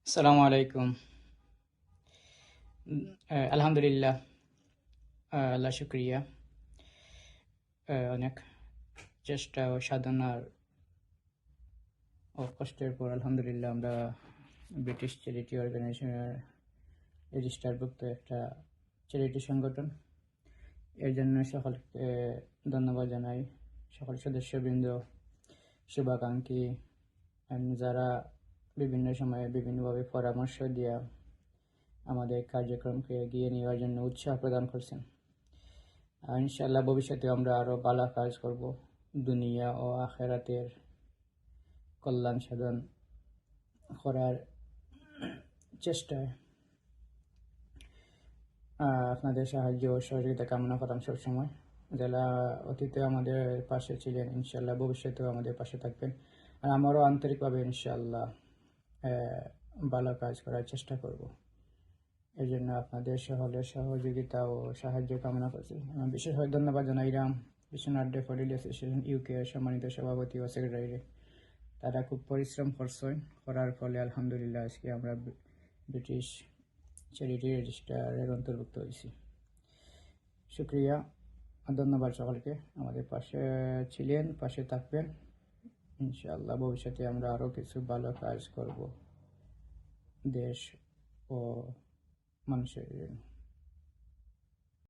আসসালামু আলাইকুম। আলহামদুলিল্লাহ। আল্লাহ শুক্রিয়া। অনেক চেষ্টা ও সাধনার ও কষ্টের পর আলহামদুলিল্লাহ আমরা ব্রিটিশ চ্যারিটি অর্গানাইজেশনের রেজিস্টারভুক্ত একটা চ্যারিটি সংগঠন। এর জন্য সকলকে ধন্যবাদ জানাই, সকল সদস্যবৃন্দ, শুভাকাঙ্ক্ষী, যারা বিভিন্ন সময়ে বিভিন্নভাবে পরামর্শ দিয়া আমাদের কার্যক্রমকে এগিয়ে নেওয়ার জন্য উৎসাহ প্রদান করছেন। ইনশাআল্লাহ ভবিষ্যতে আমরা আরও ভালো কাজ করব, দুনিয়া ও আখেরাতের কল্যাণ সাধন করার চেষ্টায় আপনাদের সাহায্য ও সহযোগিতা কামনা করলাম সবসময়। যারা অতীতে আমাদের পাশে ছিলেন, ইনশাআল্লাহ ভবিষ্যতেও আমাদের পাশে থাকবেন। আর আমারও আন্তরিকভাবে ইনশাআল্লাহ ভালো কাজ করার চেষ্টা করব। এই জন্য আপনাদের সকলের সহযোগিতা ও সাহায্য কামনা করছি। বিশেষভাবে ধন্যবাদ জানাইলাম বিশ্বনাথ ডেফোডিল অ্যাসোসিয়েশন ইউকে এর সম্মানিত সভাপতি ও সেক্রেটারি। তারা খুব পরিশ্রম করছেন, করার ফলে আলহামদুলিল্লাহ আজকে আমরা ব্রিটিশ চ্যারিটি রেজিস্টারের অন্তর্ভুক্ত হয়েছি। শুক্রিয়া, ধন্যবাদ সকলকে। আমাদের পাশে ছিলেন, পাশে থাকবেন। ইনশাআল্লাহ ভবিষ্যতে আমরা আরও কিছু ভালো কাজ করব দেশ ও মানুষের জন্য।